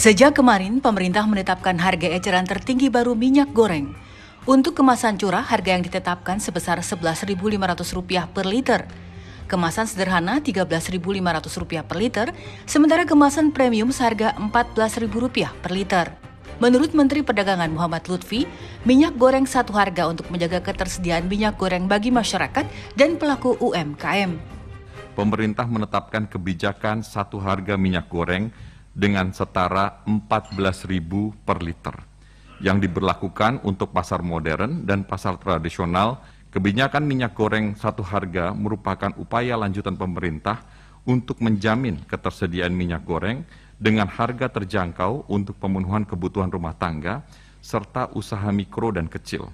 Sejak kemarin, pemerintah menetapkan harga eceran tertinggi baru minyak goreng. Untuk kemasan curah, harga yang ditetapkan sebesar Rp11.500 per liter. Kemasan sederhana Rp13.500 per liter, sementara kemasan premium seharga Rp14.000 per liter. Menurut Menteri Perdagangan Muhammad Lutfi, minyak goreng satu harga untuk menjaga ketersediaan minyak goreng bagi masyarakat dan pelaku UMKM. Pemerintah menetapkan kebijakan satu harga minyak goreng dengan setara Rp14.000 per liter yang diberlakukan untuk pasar modern dan pasar tradisional. Kebijakan minyak goreng satu harga merupakan upaya lanjutan pemerintah untuk menjamin ketersediaan minyak goreng dengan harga terjangkau untuk pemenuhan kebutuhan rumah tangga serta usaha mikro dan kecil.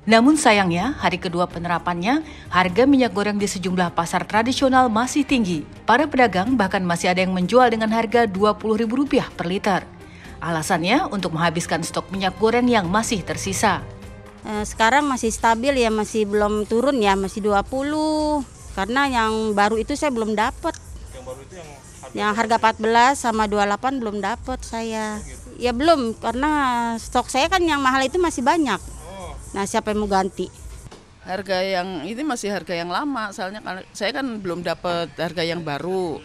Namun sayangnya, hari kedua penerapannya, harga minyak goreng di sejumlah pasar tradisional masih tinggi. Para pedagang bahkan masih ada yang menjual dengan harga Rp20.000 per liter. Alasannya untuk menghabiskan stok minyak goreng yang masih tersisa. Sekarang masih stabil ya, masih belum turun ya, masih 20. Karena yang baru itu saya belum dapat. Yang baru itu yang harga 14 sama 28 belum dapat saya. Ya belum, karena stok saya kan yang mahal itu masih banyak. Nah, siapa yang mau ganti? Harga yang ini masih harga yang lama, soalnya saya kan belum dapat harga yang baru.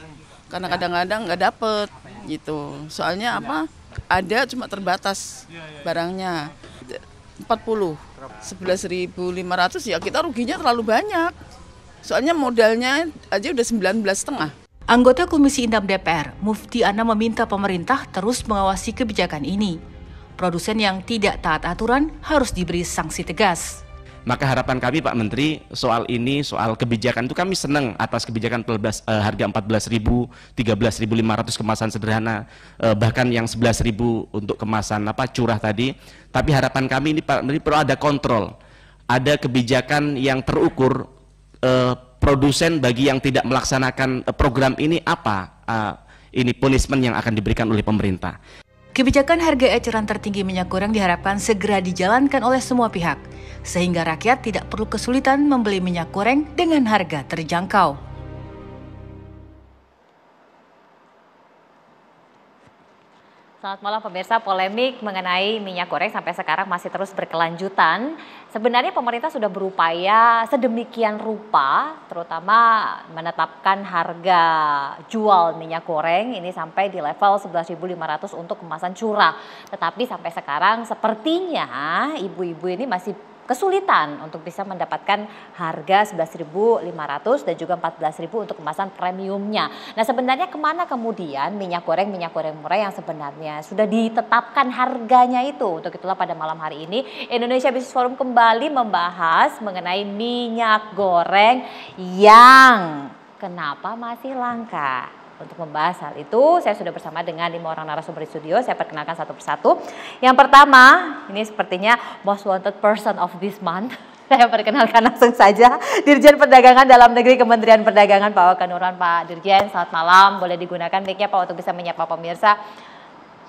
Karena kadang-kadang nggak dapat gitu. Soalnya apa? Ada cuma terbatas barangnya. 40, 11.500 ya kita ruginya terlalu banyak. Soalnya modalnya aja udah 19,5. Anggota Komisi Indam DPR, Mufti Ana meminta pemerintah terus mengawasi kebijakan ini. Produsen yang tidak taat aturan harus diberi sanksi tegas. Maka harapan kami Pak Menteri soal ini, soal kebijakan itu kami senang atas kebijakan harga 14.000, 13.500 kemasan sederhana, bahkan yang 11.000 untuk kemasan curah tadi. Tapi harapan kami ini Pak Menteri perlu ada kontrol, ada kebijakan yang terukur, produsen bagi yang tidak melaksanakan program ini apa, ini punishment yang akan diberikan oleh pemerintah. Kebijakan harga eceran tertinggi minyak goreng diharapkan segera dijalankan oleh semua pihak, sehingga rakyat tidak perlu kesulitan membeli minyak goreng dengan harga terjangkau. Selamat malam pemirsa, polemik mengenai minyak goreng sampai sekarang masih terus berkelanjutan. Sebenarnya pemerintah sudah berupaya sedemikian rupa, terutama menetapkan harga jual minyak goreng ini sampai di level 11.500 untuk kemasan curah. Tetapi sampai sekarang sepertinya ibu-ibu ini masih kesulitan untuk bisa mendapatkan harga 11.500 dan juga 14.000 untuk kemasan premiumnya. Nah sebenarnya kemana kemudian minyak goreng murah yang sebenarnya sudah ditetapkan harganya itu? Untuk itulah pada malam hari ini Indonesia Business Forum kembali membahas mengenai minyak goreng yang kenapa masih langka. Untuk membahas hal itu, saya sudah bersama dengan 5 orang narasumber di studio. Saya perkenalkan satu persatu. Yang pertama, ini sepertinya most wanted person of this month. Saya perkenalkan langsung saja Dirjen Perdagangan Dalam Negeri Kementerian Perdagangan, Pak Wakanuran. Pak Dirjen, selamat malam. Boleh digunakan mic-nya Pak untuk bisa menyapa pemirsa.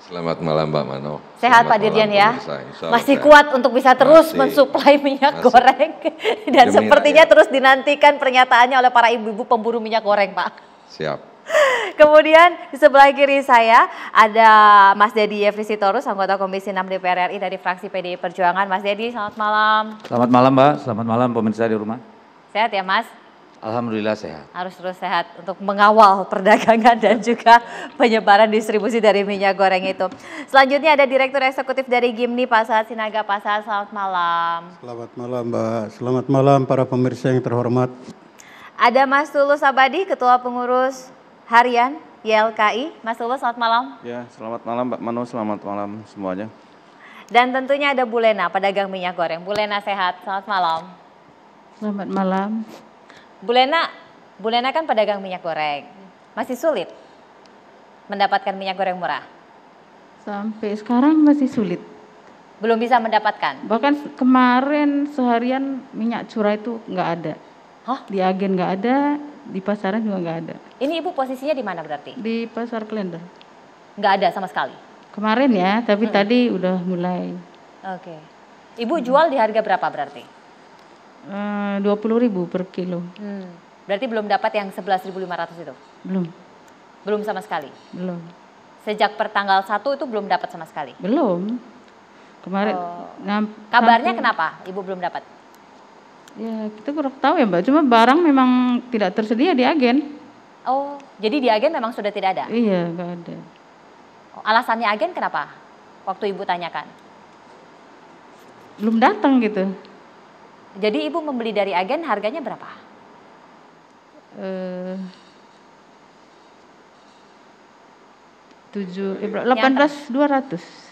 Selamat malam Mbak Mano. Sehat Pak Dirjen ya? Masih kuat untuk bisa terus mensuplai minyak goreng. Dan sepertinya terus dinantikan pernyataannya oleh para ibu-ibu pemburu minyak goreng Pak. Siap. Kemudian di sebelah kiri saya ada Mas Dedi Yefri Sitorus, anggota Komisi 6 DPR RI dari fraksi PDI Perjuangan. Mas Dedi, selamat malam. Selamat malam Mbak, selamat malam pemirsa di rumah. Sehat ya Mas? Alhamdulillah sehat. Harus terus sehat untuk mengawal perdagangan dan juga penyebaran distribusi dari minyak goreng itu. Selanjutnya ada Direktur Eksekutif dari Gimni, Pak Sahat Sinaga. Pak Sahat, selamat malam. Selamat malam Mbak, selamat malam para pemirsa yang terhormat. Ada Mas Tulus Abadi, Ketua Pengurus Harian YLKI. Mas Tulus, selamat malam. Ya, selamat malam Mbak Mano, selamat malam semuanya. Dan tentunya ada Bu Lena, pedagang minyak goreng. Bu Lena sehat, selamat malam. Selamat malam. Bu Lena kan pedagang minyak goreng. Masih sulit mendapatkan minyak goreng murah? Sampai sekarang masih sulit. Belum bisa mendapatkan? Bahkan kemarin seharian minyak curah itu nggak ada. Hah? Di agen nggak ada, di pasaran juga nggak ada. Ini Ibu posisinya di mana berarti? Di Pasar Klender. Nggak ada sama sekali? Kemarin ya, tapi tadi udah mulai. Oke. Ibu jual di harga berapa berarti? 20.000 per kilo. Berarti belum dapat yang 11.500 itu? Belum. Belum sama sekali? Belum. Sejak pertanggal 1 itu belum dapat sama sekali? Belum. Kemarin. Kabarnya kenapa Ibu belum dapat? Ya kita kurang tahu ya Mbak, cuma barang memang tidak tersedia di agen. Oh, jadi di agen memang sudah tidak ada? Iya, nggak ada. Alasannya agen kenapa? Waktu Ibu tanyakan? Belum datang gitu. Jadi Ibu membeli dari agen harganya berapa? 18.200.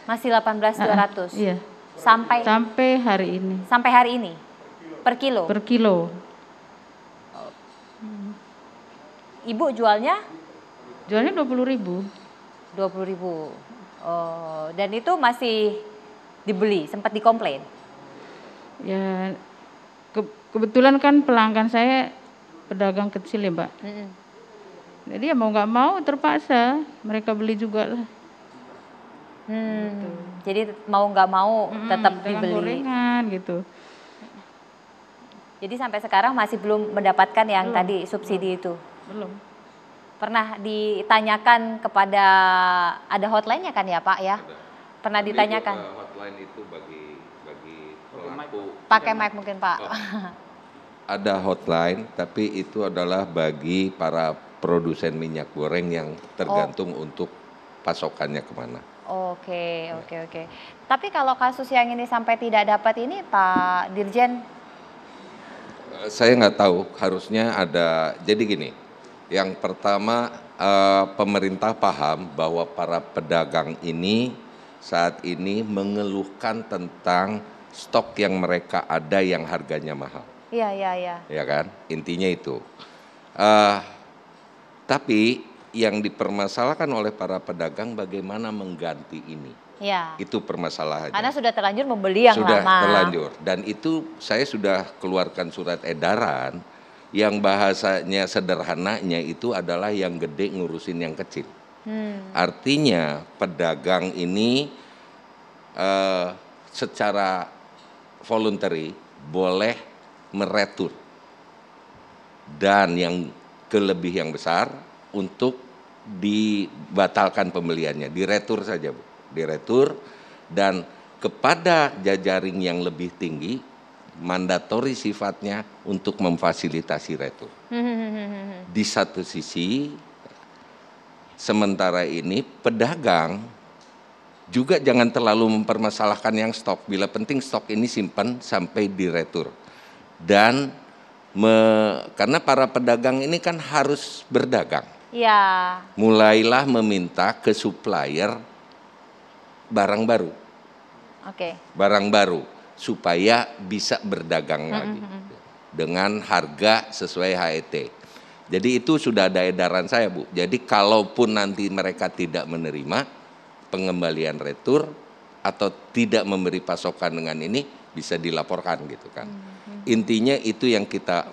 Masih 18.200? Iya. Sampai hari ini. Sampai hari ini? Per kilo? Per kilo. Ibu jualnya? Jualnya 20.000. 20.000. Oh, dan itu masih dibeli, sempat dikomplain? Ya, kebetulan kan pelanggan saya pedagang kecil ya Mbak. Jadi ya mau nggak mau terpaksa mereka beli juga lah. Jadi mau nggak mau tetap dibeli. Gorengan gitu. Jadi sampai sekarang masih belum mendapatkan yang tadi subsidi itu? Belum. Pernah ditanyakan kepada, ada hotline-nya kan ya Pak ya? Pernah ditanyakan? Hotline itu bagi pelaku. Pakai mic mungkin Pak. Ada hotline, tapi itu adalah bagi para produsen minyak goreng yang tergantung untuk pasokannya kemana. Oke. Tapi kalau kasus yang ini sampai tidak dapat ini Pak Dirjen? Saya nggak tahu, harusnya ada, jadi gini, yang pertama pemerintah paham bahwa para pedagang ini saat ini mengeluhkan tentang stok yang mereka ada yang harganya mahal. Iya. Ya kan, intinya itu. Tapi yang dipermasalahkan oleh para pedagang bagaimana mengganti ini. Ya. Itu permasalahannya. Karena sudah terlanjur membeli yang sudah lama. Sudah terlanjur. Dan itu saya sudah keluarkan surat edaran yang bahasanya sederhananya itu adalah yang gede ngurusin yang kecil. Artinya pedagang ini secara voluntary boleh meretur. Dan yang kelebih yang besar untuk dibatalkan pembeliannya, diretur saja Bu, diretur, dan kepada jajaring yang lebih tinggi mandatori sifatnya untuk memfasilitasi retur. Di satu sisi, sementara ini pedagang juga jangan terlalu mempermasalahkan yang stok, bila penting stok ini simpan sampai diretur. Dan karena para pedagang ini kan harus berdagang. Ya. Mulailah meminta ke supplier barang baru. Oke. Barang baru supaya bisa berdagang lagi dengan harga sesuai HET. Jadi itu sudah ada edaran saya Bu. Jadi kalaupun nanti mereka tidak menerima pengembalian retur atau tidak memberi pasokan dengan ini, bisa dilaporkan gitu kan. Intinya itu yang kita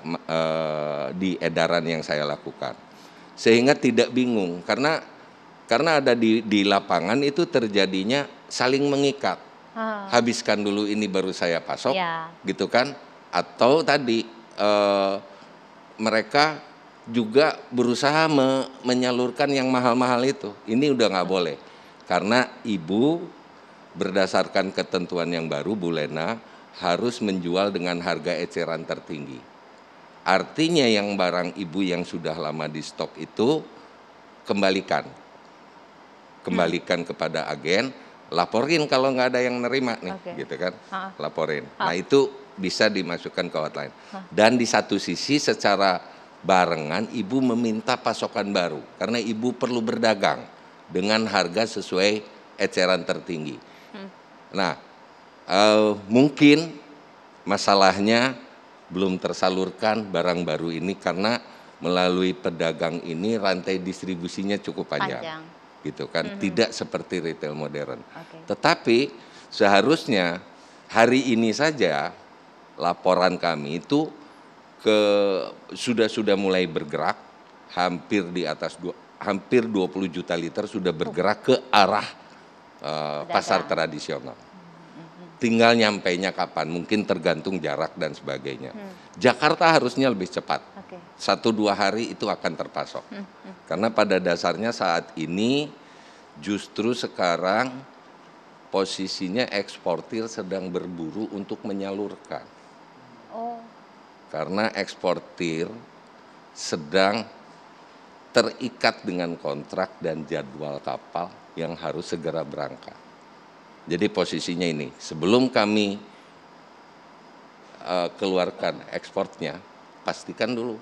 di edaran yang saya lakukan, sehingga tidak bingung karena ada di lapangan itu terjadinya saling mengikat, habiskan dulu ini baru saya pasok, gitu kan, atau tadi mereka juga berusaha menyalurkan yang mahal-mahal itu. Ini udah nggak boleh karena Ibu berdasarkan ketentuan yang baru Bu Lena harus menjual dengan harga eceran tertinggi. Artinya yang barang Ibu yang sudah lama di stok itu kembalikan kepada agen, laporin kalau nggak ada yang nerima nih, gitu kan, laporin. Nah itu bisa dimasukkan ke hotline. Dan di satu sisi secara barengan Ibu meminta pasokan baru karena Ibu perlu berdagang dengan harga sesuai eceran tertinggi. Nah, mungkin masalahnya belum tersalurkan barang baru ini karena melalui pedagang ini rantai distribusinya cukup panjang. Gitu kan, tidak seperti retail modern. Tetapi seharusnya hari ini saja laporan kami itu sudah mulai bergerak, hampir di atas hampir 20 juta liter sudah bergerak ke arah pasar tradisional. Tinggal nyampainya kapan, mungkin tergantung jarak dan sebagainya. Jakarta harusnya lebih cepat, 1-2 hari itu akan terpasok. Karena pada dasarnya saat ini Justru sekarang posisinya eksportir sedang berburu untuk menyalurkan. Karena eksportir sedang terikat dengan kontrak dan jadwal kapal yang harus segera berangkat. Jadi posisinya ini, sebelum kami keluarkan ekspornya, pastikan dulu.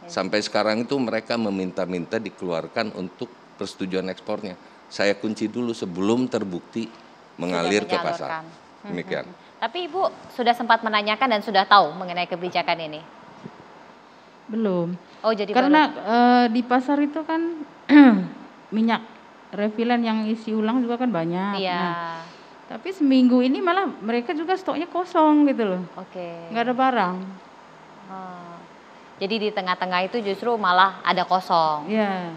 Sampai sekarang itu mereka meminta-minta dikeluarkan untuk persetujuan ekspornya. Saya kunci dulu sebelum terbukti mengalir ke pasar. Demikian. Tapi Ibu sudah sempat menanyakan dan sudah tahu mengenai kebijakan ini? Belum. Oh, jadi karena di pasar itu kan minyak refilan yang isi ulang juga kan banyak. Iya. Nah, tapi seminggu ini malah mereka juga stoknya kosong gitu loh. Nggak ada barang. Jadi di tengah-tengah itu justru malah ada kosong. Iya.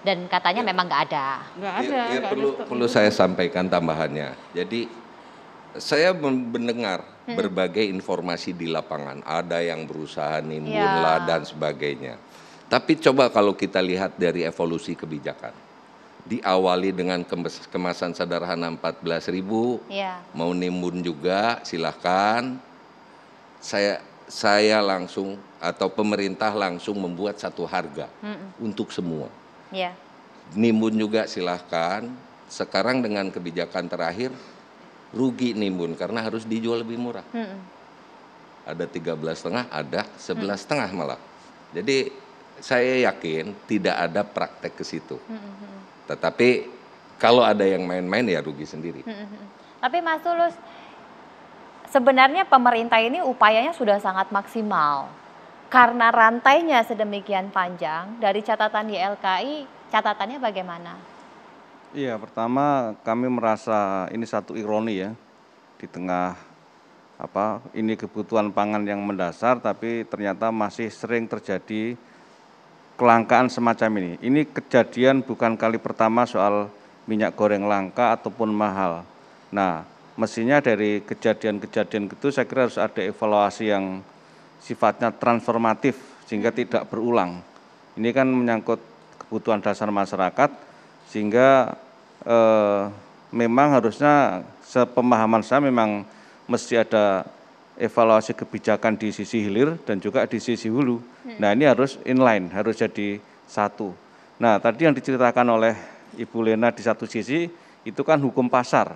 Dan katanya memang nggak ada. Nggak ada. Ya, perlu saya sampaikan tambahannya. Jadi saya mendengar berbagai informasi di lapangan. Ada yang berusaha nimbun lah dan sebagainya. Tapi coba kalau kita lihat dari evolusi kebijakan. Diawali dengan kemasan sederhana 14.000, mau nimbun juga silahkan. Saya langsung atau pemerintah langsung membuat satu harga untuk semua. Nimbun juga silahkan. Sekarang dengan kebijakan terakhir rugi nimbun karena harus dijual lebih murah. Ada 13,5, ada 11,5 malah. Jadi saya yakin tidak ada praktek ke situ. Tetapi kalau ada yang main-main ya rugi sendiri. Tapi Mas Tulus, sebenarnya pemerintah ini upayanya sudah sangat maksimal. Karena rantainya sedemikian panjang, dari catatan YLKI, catatannya bagaimana? Iya, pertama kami merasa ini satu ironi ya, di tengah ini kebutuhan pangan yang mendasar, tapi ternyata masih sering terjadi kelangkaan semacam ini. Ini kejadian bukan kali pertama soal minyak goreng langka ataupun mahal. Nah, mestinya dari kejadian-kejadian itu saya kira harus ada evaluasi yang sifatnya transformatif sehingga tidak berulang. Ini kan menyangkut kebutuhan dasar masyarakat, sehingga memang harusnya sepemahaman saya memang mesti ada evaluasi kebijakan di sisi hilir dan juga di sisi hulu. Nah, ini harus inline, harus jadi satu. Nah, tadi yang diceritakan oleh Ibu Lena di satu sisi itu kan hukum pasar.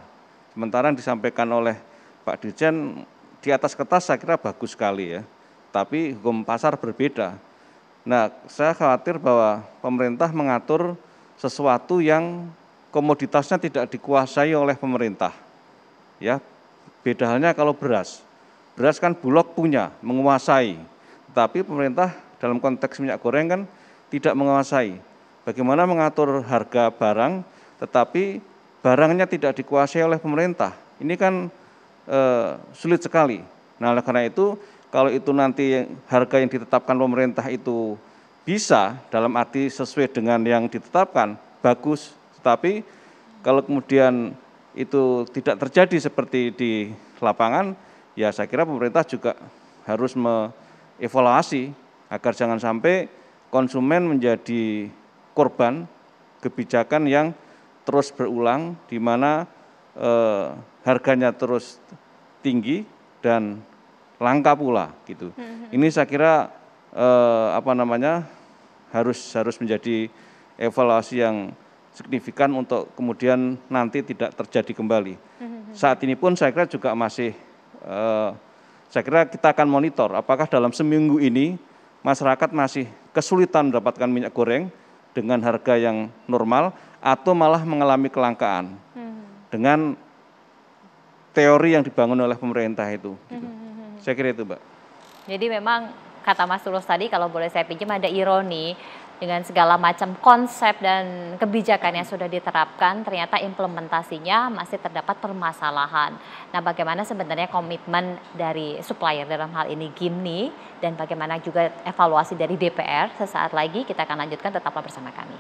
Sementara yang disampaikan oleh Pak Dirjen di atas kertas saya kira bagus sekali ya. Tapi hukum pasar berbeda. Nah, saya khawatir bahwa pemerintah mengatur sesuatu yang komoditasnya tidak dikuasai oleh pemerintah. Ya, beda halnya kalau beras. Beras kan Bulog punya, menguasai. Tapi pemerintah dalam konteks minyak goreng kan tidak menguasai. Bagaimana mengatur harga barang, tetapi barangnya tidak dikuasai oleh pemerintah. Ini kan sulit sekali. Nah, oleh karena itu, kalau itu nanti harga yang ditetapkan pemerintah itu bisa dalam arti sesuai dengan yang ditetapkan, bagus. Tetapi kalau kemudian itu tidak terjadi seperti di lapangan, ya saya kira pemerintah juga harus mengevaluasi agar jangan sampai konsumen menjadi korban kebijakan yang terus berulang, di mana harganya terus tinggi dan langka pula gitu. Ini saya kira harus menjadi evaluasi yang signifikan untuk kemudian nanti tidak terjadi kembali. Saat ini pun saya kira juga masih, saya kira kita akan monitor apakah dalam seminggu ini masyarakat masih kesulitan mendapatkan minyak goreng dengan harga yang normal atau malah mengalami kelangkaan dengan teori yang dibangun oleh pemerintah itu. Gitu. Saya kira itu, Mbak. Jadi memang kata Mas Tulus tadi, kalau boleh saya pinjam, ada ironi dengan segala macam konsep dan kebijakan yang sudah diterapkan, ternyata implementasinya masih terdapat permasalahan. Nah, bagaimana sebenarnya komitmen dari supplier dalam hal ini Gimni, dan bagaimana juga evaluasi dari DPR, sesaat lagi kita akan lanjutkan, tetaplah bersama kami.